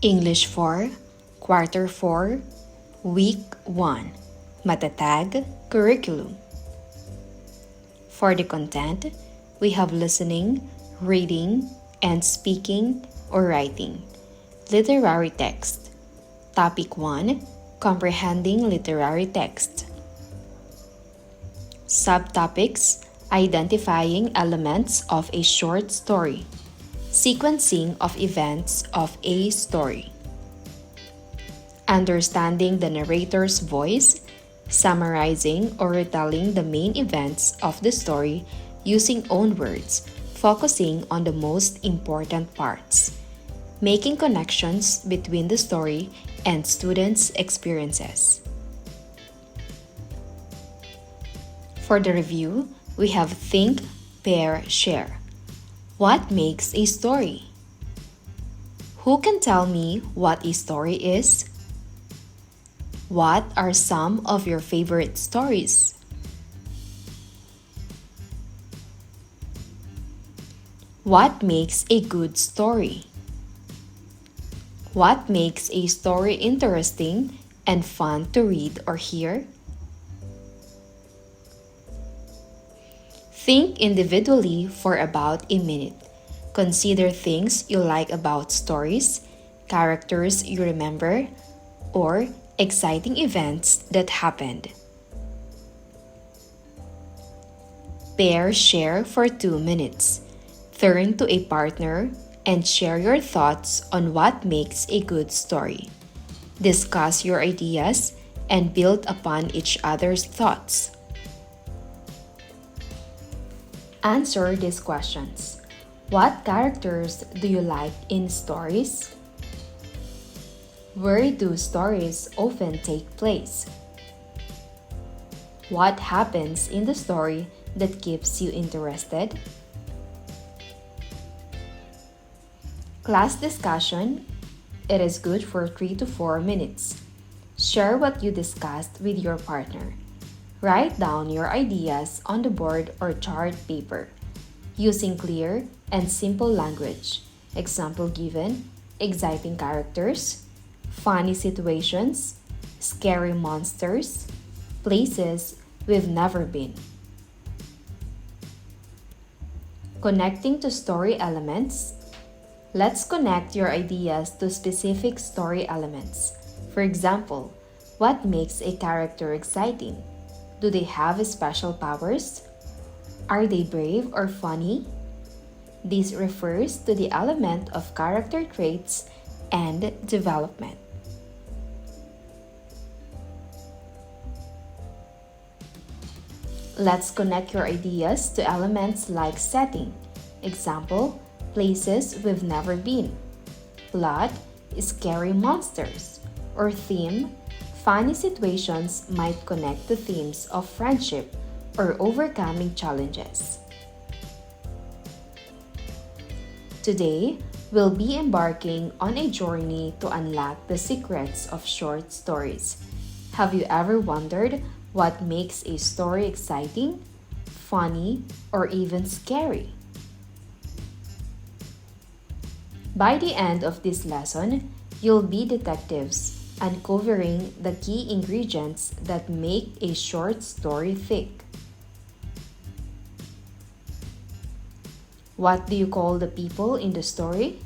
English 4, Quarter 4, Week 1, Matatag Curriculum. For the content, we have listening, reading, and speaking or writing. Literary text. Topic 1, Comprehending literary text. Subtopics, identifying elements of a short story. Sequencing of events of a story. Understanding the narrator's voice, summarizing or retelling the main events of the story using own words, focusing on the most important parts. Making connections between the story and students' experiences. For the review, we have think, pair, share. What makes a story? Who can tell me what a story is? What are some of your favorite stories? What makes a good story? What makes a story interesting and fun to read or hear? Think individually for about a minute. Consider things you like about stories, characters you remember, or exciting events that happened. Pair share for 2 minutes. Turn to a partner and share your thoughts on what makes a good story. Discuss your ideas and build upon each other's thoughts. Answer these questions. What characters do you like in stories? Where do stories often take place? What happens in the story that keeps you interested? Class discussion. It is good for 3 to 4 minutes. Share what you discussed with your partner. Write down your ideas on the board or chart paper, using clear and simple language. Example given, exciting characters, funny situations, scary monsters, places we've never been. Connecting to story elements. Let's connect your ideas to specific story elements. For example, what makes a character exciting? Do they have special powers? Are they brave or funny? This refers to the element of character traits and development. Let's connect your ideas to elements like setting. Example, places we've never been. Plot, scary monsters. Or theme, funny situations might connect to themes of friendship or overcoming challenges. Today, we'll be embarking on a journey to unlock the secrets of short stories. Have you ever wondered what makes a story exciting, funny, or even scary? By the end of this lesson, you'll be detectives, uncovering the key ingredients that make a short story thick. What do you call the people in the story?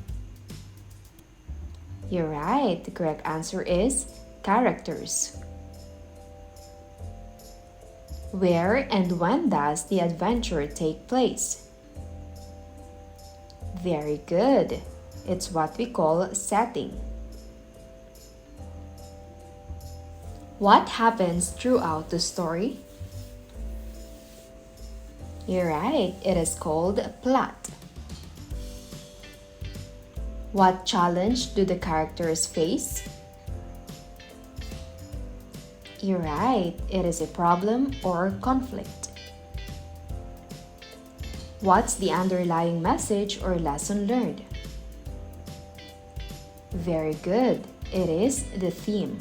You're right, the correct answer is characters. Where and when does the adventure take place? Very good. It's what we call setting. What happens throughout the story? You're right, it is called plot. What challenge do the characters face? You're right, it is a problem or conflict. What's the underlying message or lesson learned? Very good, it is the theme.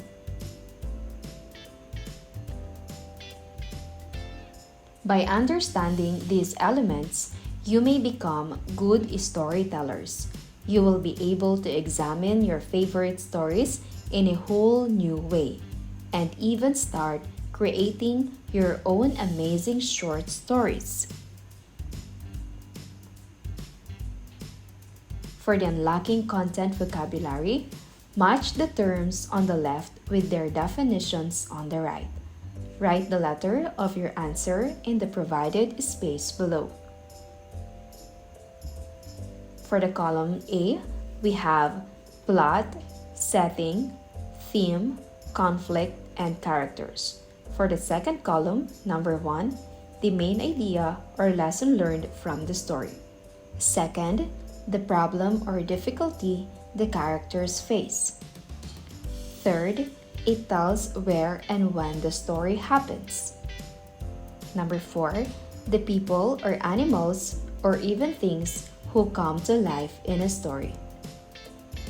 By understanding these elements, you may become good storytellers. You will be able to examine your favorite stories in a whole new way and even start creating your own amazing short stories. For the unlocking content vocabulary, match the terms on the left with their definitions on the right. Write the letter of your answer in the provided space below. For the column A, we have plot, setting, theme, conflict, and characters. For the second column, number 1, the main idea or lesson learned from the story. Second, the problem or difficulty the characters face. Third, it tells where and when the story happens. Number 4, the people or animals or even things who come to life in a story.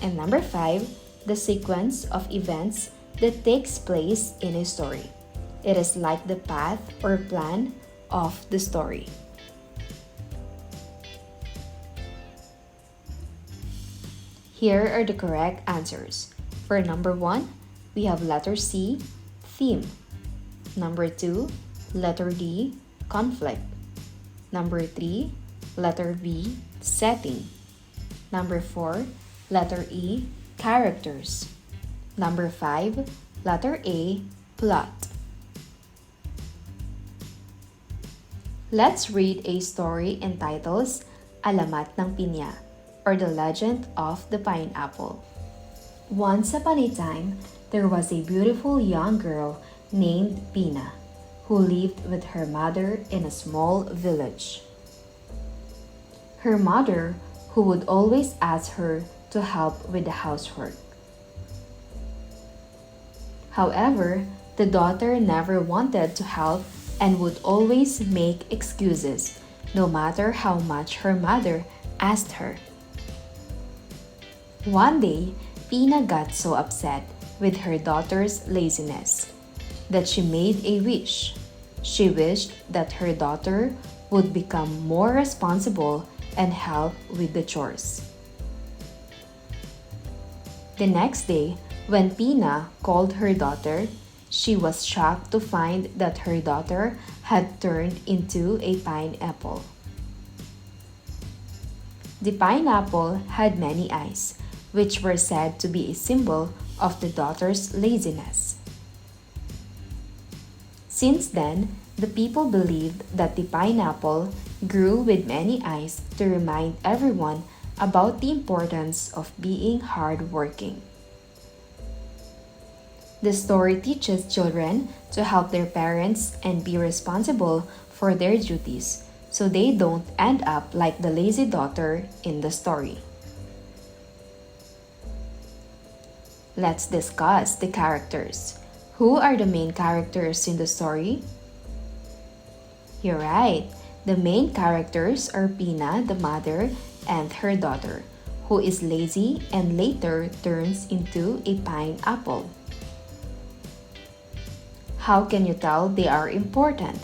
And number 5, the sequence of events that takes place in a story. It is like the path or plan of the story. Here are the correct answers. For number 1, we have letter C, theme. Number 2, letter D, conflict. Number 3, letter B, setting. Number 4, letter E, characters. Number 5, letter A, plot. Let's read a story entitled Alamat ng Pinya, or The Legend of the Pineapple. Once upon a time, there was a beautiful young girl named Pina, who lived with her mother in a small village. Her mother, who would always ask her to help with the housework. However, the daughter never wanted to help and would always make excuses, no matter how much her mother asked her. One day, Pina got so upset with her daughter's laziness that she made a wish. She wished that her daughter would become more responsible and help with the chores. The next day, when Pina called her daughter, she was shocked to find that her daughter had turned into a pineapple. The pineapple had many eyes, which were said to be a symbol of the daughter's laziness. Since then, the people believed that the pineapple grew with many eyes to remind everyone about the importance of being hardworking. The story teaches children to help their parents and be responsible for their duties so they don't end up like the lazy daughter in the story. Let's discuss the characters. Who are the main characters in the story? You're right. The main characters are Pina, the mother, and her daughter, who is lazy and later turns into a pineapple. How can you tell they are important?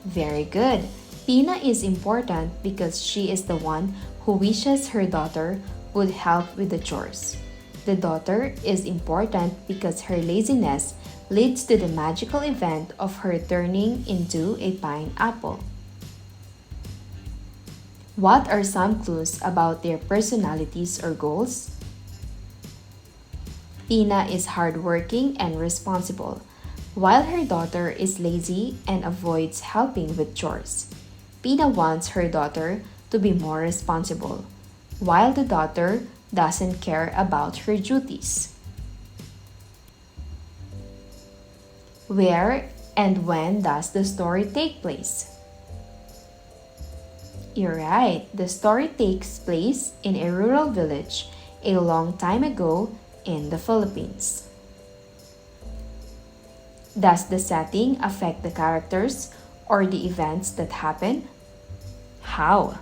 Very good. Pina is important because she is the one who wishes her daughter would help with the chores. The daughter is important because her laziness leads to the magical event of her turning into a pineapple. What are some clues about their personalities or goals? Pina is hardworking and responsible, while her daughter is lazy and avoids helping with chores. Pina wants her daughter to be more responsible, while the daughter doesn't care about her duties. Where and when does the story take place? You're right, the story takes place in a rural village a long time ago in the Philippines. Does the setting affect the characters or the events that happen? How?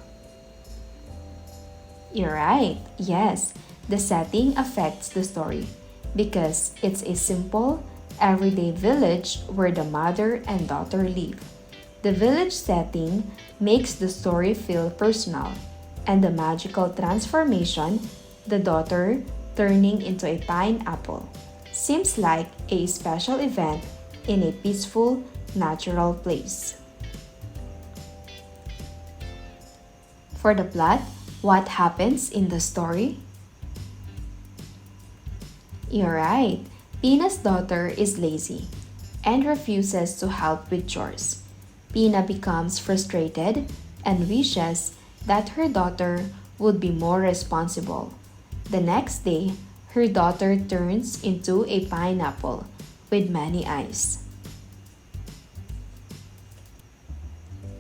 You're right, yes, the setting affects the story because it's a simple, everyday village where the mother and daughter live. The village setting makes the story feel personal and the magical transformation, the daughter turning into a pineapple, seems like a special event in a peaceful, natural place. For the plot, what happens in the story? You're right. Pina's daughter is lazy and refuses to help with chores. Pina becomes frustrated and wishes that her daughter would be more responsible. The next day, her daughter turns into a pineapple with many eyes.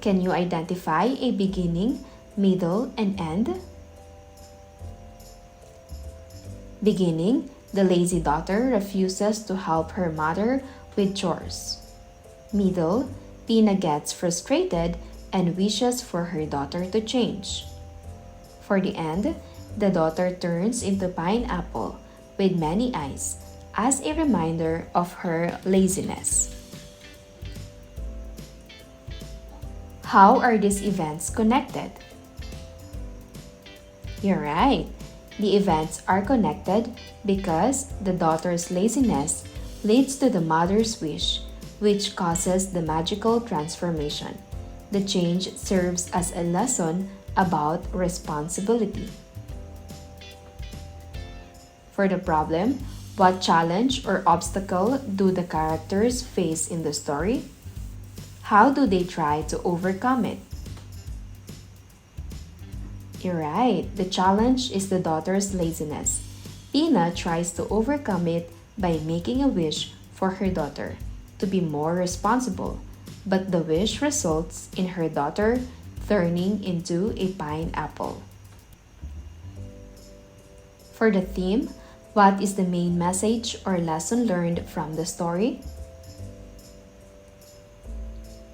Can you identify a beginning, middle, and end? Beginning, the lazy daughter refuses to help her mother with chores. Middle, Pina gets frustrated and wishes for her daughter to change. For the end, the daughter turns into pineapple with many eyes as a reminder of her laziness. How are these events connected? You're right. The events are connected because the daughter's laziness leads to the mother's wish, which causes the magical transformation. The change serves as a lesson about responsibility. For the problem, what challenge or obstacle do the characters face in the story? How do they try to overcome it? You're right, the challenge is the daughter's laziness. Pina tries to overcome it by making a wish for her daughter to be more responsible, but the wish results in her daughter turning into a pineapple. For the theme, what is the main message or lesson learned from the story?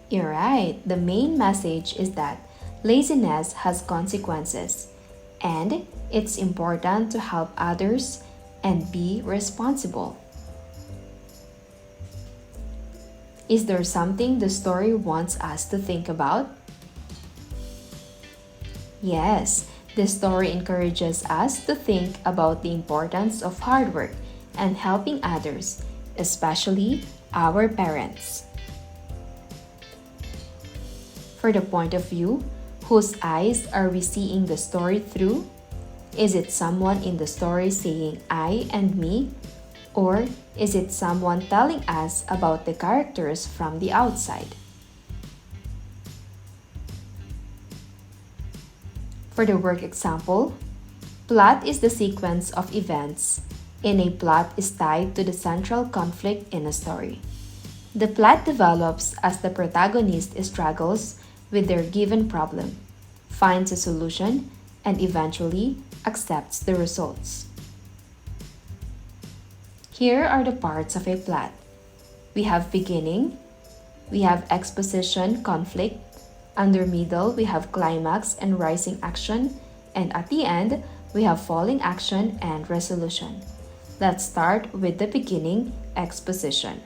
You're right, the main message is that laziness has consequences, and it's important to help others and be responsible. Is there something the story wants us to think about? Yes, the story encourages us to think about the importance of hard work and helping others, especially our parents. For the point of view, whose eyes are we seeing the story through? Is it someone in the story saying I and me? Or is it someone telling us about the characters from the outside? For the work example, plot is the sequence of events, and a plot is tied to the central conflict in a story. The plot develops as the protagonist struggles with their given problem, finds a solution, and eventually accepts the results. Here are the parts of a plot. We have beginning, we have exposition, conflict, under middle we have climax and rising action, and at the end we have falling action and resolution. Let's start with the beginning, exposition.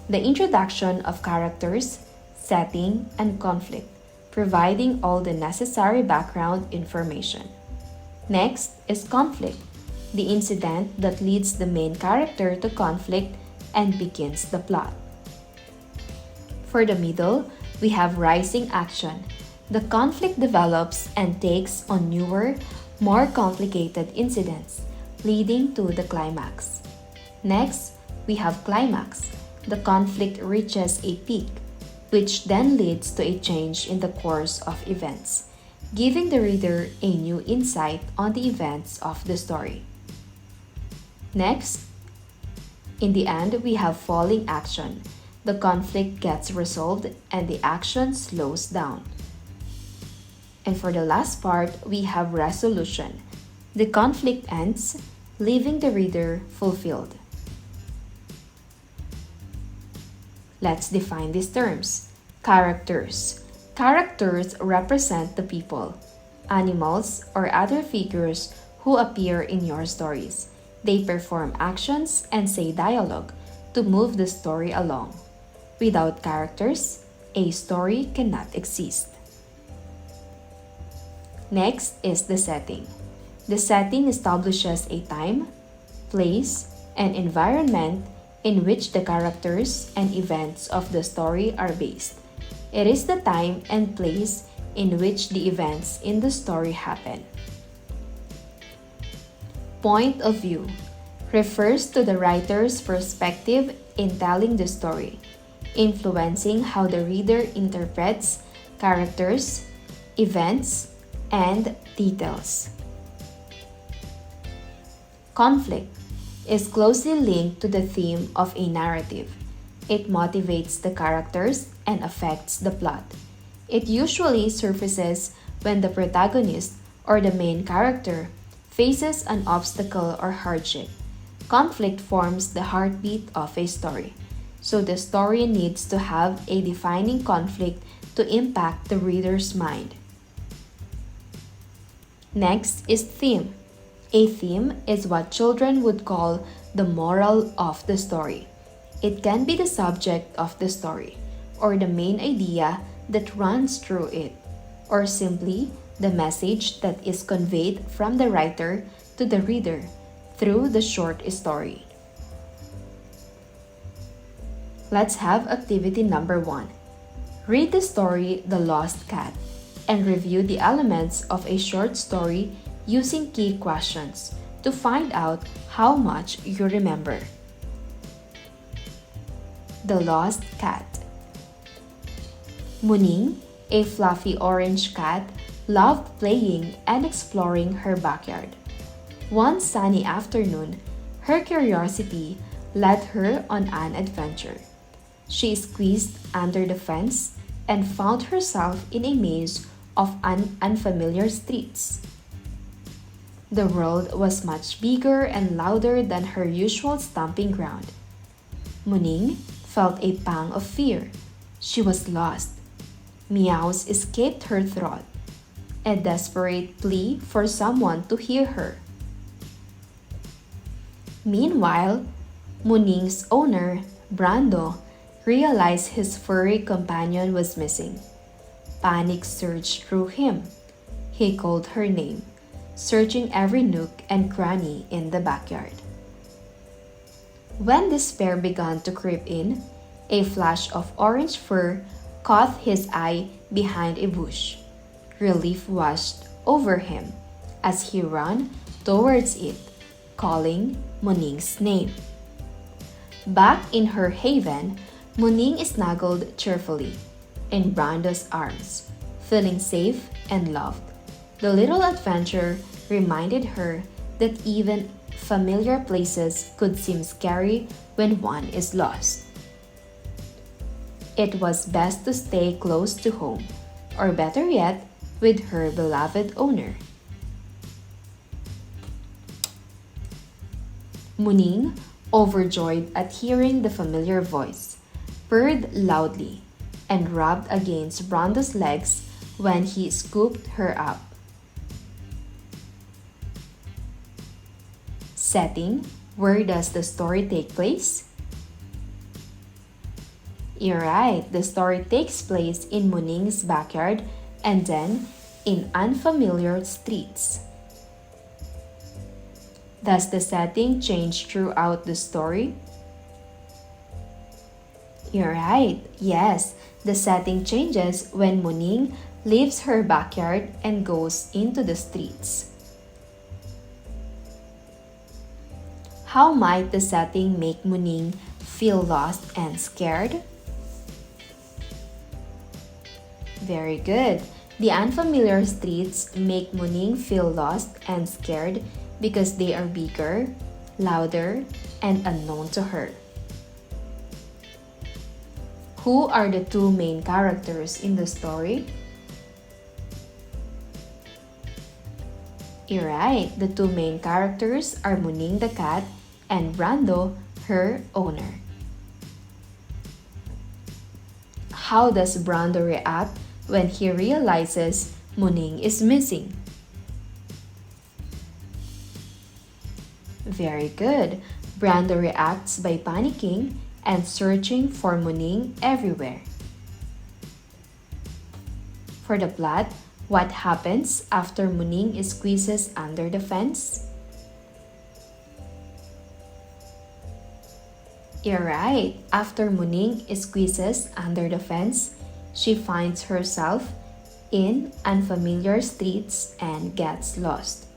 The introduction of characters, setting, and conflict, providing all the necessary background information. Next is conflict, the incident that leads the main character to conflict and begins the plot. For the middle, we have rising action. The conflict develops and takes on newer, more complicated incidents, leading to the climax. Next, we have climax. The conflict reaches a peak, which then leads to a change in the course of events, giving the reader a new insight on the events of the story. Next, in the end, we have falling action. The conflict gets resolved and the action slows down. And for the last part, we have resolution. The conflict ends, leaving the reader fulfilled. Let's define these terms. Characters. Characters represent the people, animals, or other figures who appear in your stories. They perform actions and say dialogue to move the story along. Without characters, a story cannot exist. Next is the setting. The setting establishes a time, place, and environment in which the characters and events of the story are based. It is the time and place in which the events in the story happen. Point of view refers to the writer's perspective in telling the story, influencing how the reader interprets characters, events, and details. Conflict is closely linked to the theme of a narrative. It motivates the characters and affects the plot. It usually surfaces when the protagonist or the main character faces an obstacle or hardship. Conflict forms the heartbeat of a story, so the story needs to have a defining conflict to impact the reader's mind. Next is theme. A theme is what children would call the moral of the story. It can be the subject of the story, or the main idea that runs through it, or simply the message that is conveyed from the writer to the reader through the short story. Let's have activity number 1. Read the story The Lost Cat and review the elements of a short story using key questions to find out how much you remember. The Lost Cat. Muning, a fluffy orange cat, loved playing and exploring her backyard. One sunny afternoon, her curiosity led her on an adventure. She squeezed under the fence and found herself in a maze of unfamiliar streets. The world was much bigger and louder than her usual stomping ground. Muning felt a pang of fear. She was lost. Meows escaped her throat, a desperate plea for someone to hear her. Meanwhile, Muning's owner, Brando, realized his furry companion was missing. Panic surged through him. He called her name, searching every nook and cranny in the backyard. When despair began to creep in, a flash of orange fur caught his eye behind a bush. Relief washed over him as he ran towards it, calling Muning's name. Back in her haven, Muning snuggled cheerfully in Brando's arms, feeling safe and loved. The little adventure reminded her that even familiar places could seem scary when one is lost. It was best to stay close to home, or better yet, with her beloved owner. Muning, overjoyed at hearing the familiar voice, purred loudly and rubbed against Brando's legs when he scooped her up. Setting: where does the story take place? You're right, the story takes place in Muning's backyard and then in unfamiliar streets. Does the setting change throughout the story? You're right, yes, the setting changes when Muning leaves her backyard and goes into the streets. How might the setting make Muning feel lost and scared? Very good. The unfamiliar streets make Muning feel lost and scared because they are bigger, louder, and unknown to her. Who are the two main characters in the story? You're right, the two main characters are Muning the cat and Brando, her owner. How does Brando react when he realizes Muning is missing? Very good. Brando reacts by panicking and searching for Muning everywhere. For the plot, What happens after Muning squeezes under the fence? You're right. After Muning squeezes under the fence, she finds herself in unfamiliar streets and gets lost.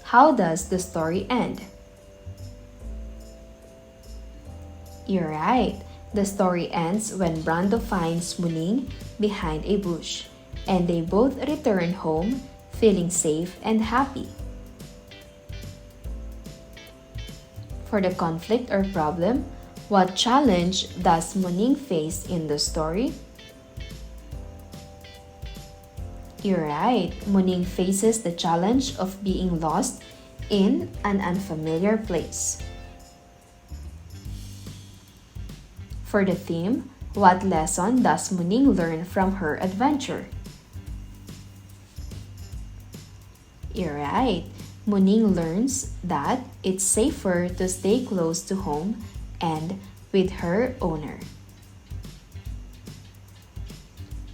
How does the story end? You're right. The story ends when Brando finds Muning behind a bush, and they both return home feeling safe and happy. For the conflict or problem, what challenge does Muning face in the story? You're right. Muning faces the challenge of being lost in an unfamiliar place. For the theme, what lesson does Muning learn from her adventure? You're right. Muning learns that it's safer to stay close to home and with her owner.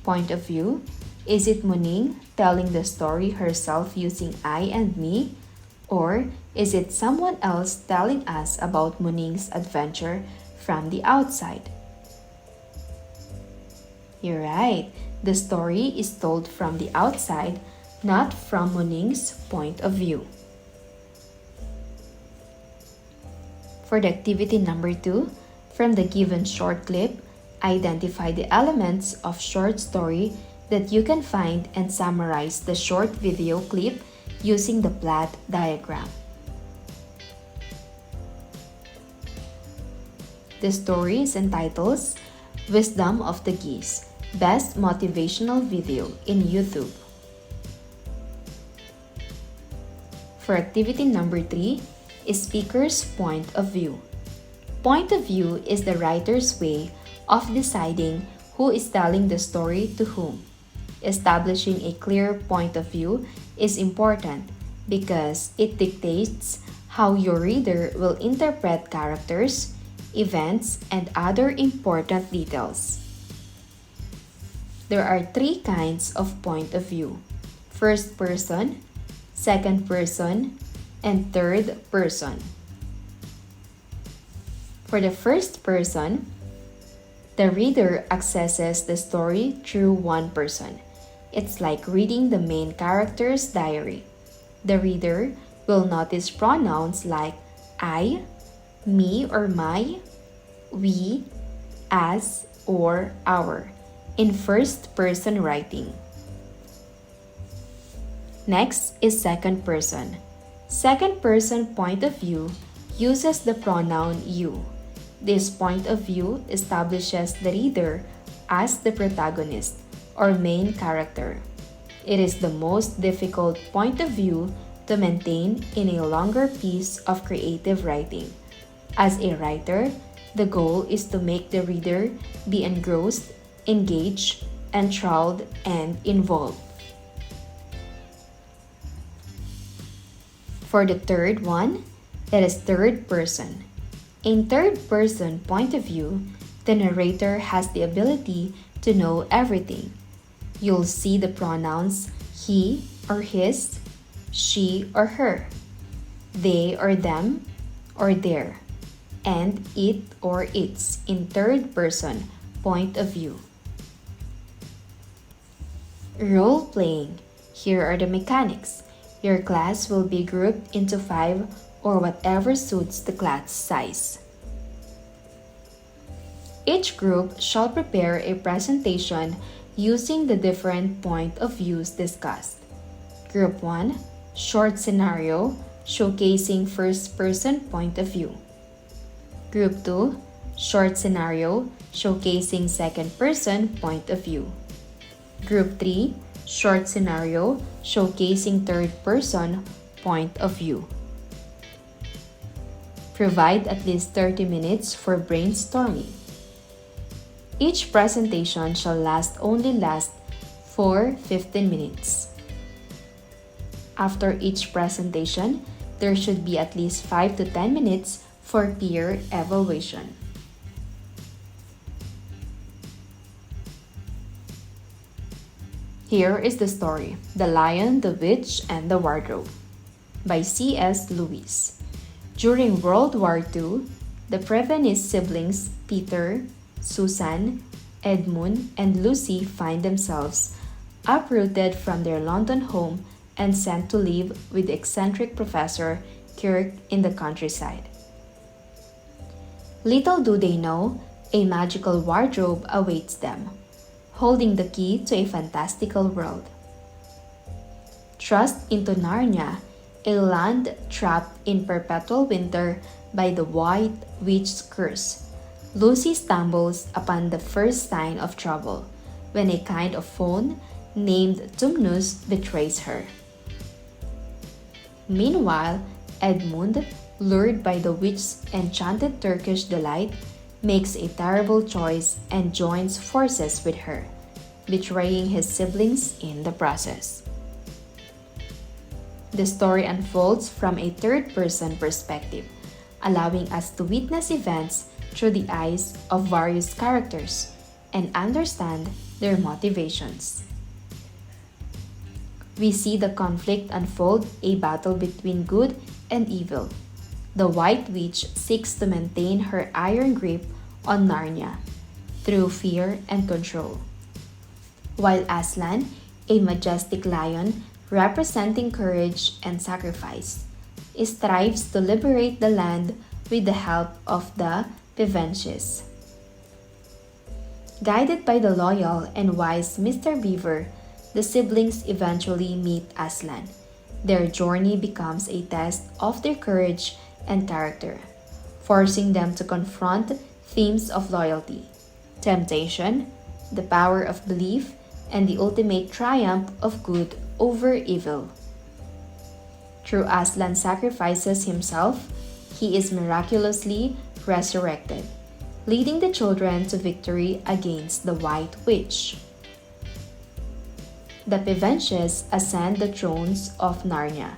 Point of view, is it Muning telling the story herself using I and me? Or is it someone else telling us about Muning's adventure from the outside? You're right. The story is told from the outside, not from Muning's point of view. For the activity number 2, from the given short clip, identify the elements of short story that you can find and summarize the short video clip using the plot diagram. The story is entitled Wisdom of the Geese, Best Motivational Video in YouTube. For activity number 3, Speaker's Point of View. Point of view is the writer's way of deciding who is telling the story to whom. Establishing a clear point of view is important because it dictates how your reader will interpret characters, events, and other important details. There are 3 kinds of point of view: first person, second person, and third person. For the first person, the reader accesses the story through one person. It's like reading the main character's diary. The reader will notice pronouns like I, me or my, we, us, or our in first-person writing. Next is second person. Second-person point of view uses the pronoun you. This point of view establishes the reader as the protagonist or main character. It is the most difficult point of view to maintain in a longer piece of creative writing. As a writer, the goal is to make the reader be engrossed, engaged, enthralled, and involved. For the third one, it is third person. In third person point of view, the narrator has the ability to know everything. You'll see the pronouns he or his, she or her, they or them or their, and it or its in third person point of view. Role playing. Here are the mechanics. Your class will be grouped into 5 or whatever suits the class size. Each group shall prepare a presentation using the different point of views discussed. Group 1, short scenario showcasing first-person point of view. Group 2, short scenario showcasing second-person point of view. Group 3, short scenario showcasing third-person point of view. Provide at least 30 minutes for brainstorming. Each presentation shall only last for 15 minutes. After each presentation, there should be at least 5 to 10 minutes for peer evaluation. Here is the story, The Lion, the Witch, and the Wardrobe by C.S. Lewis. During World War II, the Prevenist siblings Peter, Susan, Edmund, and Lucy find themselves uprooted from their London home and sent to live with the eccentric Professor Kirk in the countryside. Little do they know, a magical wardrobe awaits them, holding the key to a fantastical world. Thrust into Narnia, a land trapped in perpetual winter by the White Witch's curse, Lucy stumbles upon the first sign of trouble when a kind of faun named Tumnus betrays her. Meanwhile, Edmund, lured by the witch's enchanted Turkish delight, makes a terrible choice and joins forces with her, betraying his siblings in the process. The story unfolds from a third-person perspective, allowing us to witness events through the eyes of various characters and understand their motivations. We see the conflict unfold, a battle between good and evil. The White Witch seeks to maintain her iron grip on Narnia through fear and control, while Aslan, a majestic lion representing courage and sacrifice, strives to liberate the land with the help of the Pevensies. Guided by the loyal and wise Mr. Beaver, the siblings eventually meet Aslan. Their journey becomes a test of their courage and character, forcing them to confront themes of loyalty, temptation, the power of belief, and the ultimate triumph of good over evil. Through Aslan sacrifices himself, he is miraculously resurrected, leading the children to victory against the White Witch. The Pevensies ascend the thrones of Narnia,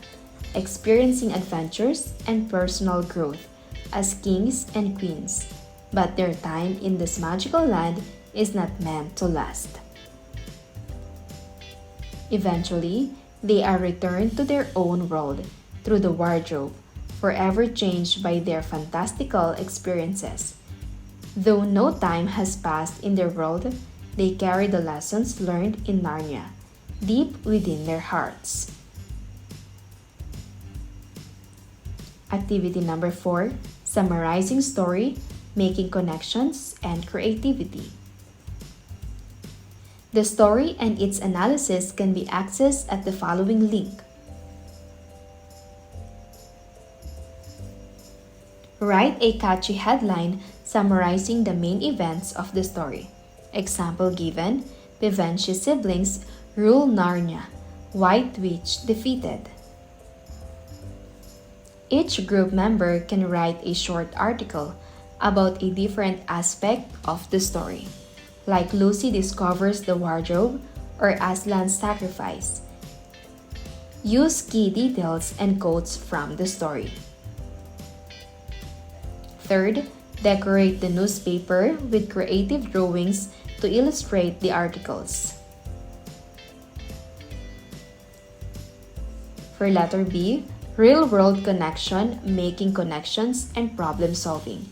experiencing adventures and personal growth as kings and queens, but their time in this magical land is not meant to last. Eventually, they are returned to their own world through the wardrobe, forever changed by their fantastical experiences. Though no time has passed in their world, they carry the lessons learned in Narnia deep within their hearts. Activity number 4, summarizing story, making connections, and creativity. The story and its analysis can be accessed at the following link. Write a catchy headline summarizing the main events of the story. Example given: Pevensie siblings rule Narnia, White Witch defeated. Each group member can write a short article about a different aspect of the story, like Lucy discovers the wardrobe or Aslan's sacrifice. Use key details and quotes from the story. Third, decorate the newspaper with creative drawings to illustrate the articles. For letter B, real-world connection, making connections and problem solving.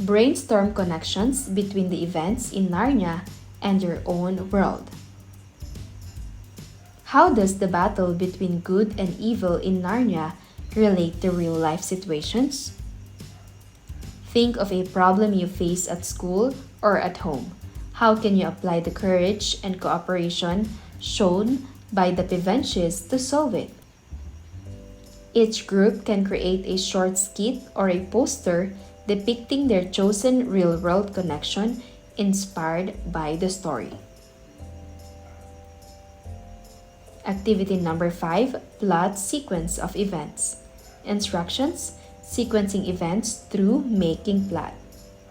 Brainstorm connections between the events in Narnia and your own world. How does the battle between good and evil in Narnia relate to real-life situations? Think of a problem you face at school or at home. How can you apply the courage and cooperation shown by the Pevensies to solve it? Each group can create a short skit or a poster depicting their chosen real-world connection inspired by the story. Activity number 5, plot sequence of events. Instructions: sequencing events through making plot.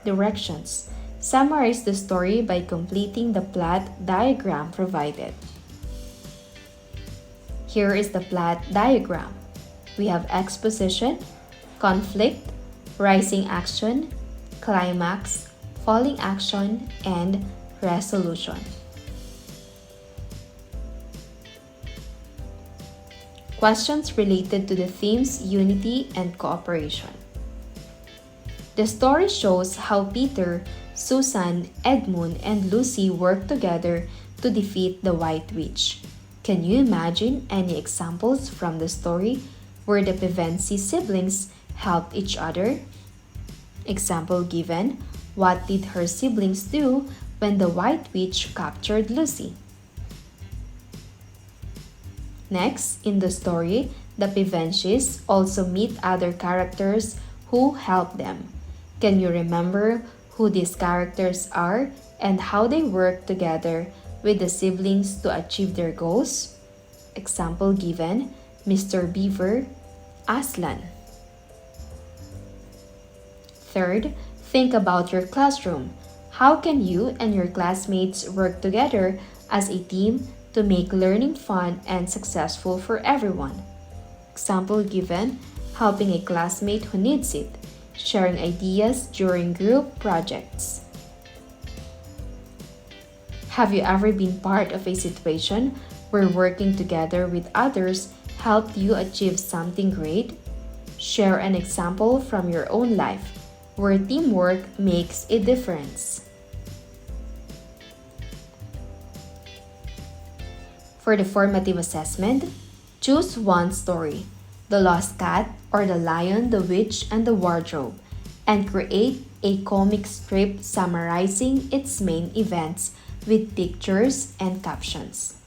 Directions: summarize the story by completing the plot diagram provided. Here is the plot diagram. We have exposition, conflict, rising action, climax, falling action, and resolution. questions related to the themes unity and cooperation. The story shows how Peter, Susan, Edmund, and Lucy work together to defeat the White Witch. Can you imagine any examples from the story where the Pevensie siblings helped each other? Example given, what did her siblings do when the White Witch captured Lucy? Next, in the story, the Pevensies also meet other characters who help them. Can you remember who these characters are and how they work together with the siblings to achieve their goals? Example given, Mr. Beaver, Aslan. Third, think about your classroom. How can you and your classmates work together as a team to make learning fun and successful for everyone? Example given, helping a classmate who needs it, sharing ideas during group projects. Have you ever been part of a situation where working together with others helped you achieve something great? Share an example from your own life where teamwork makes a difference. For the formative assessment, choose one story, The Lost Cat or The Lion, the Witch, and the Wardrobe, and create a comic strip summarizing its main events with pictures and captions.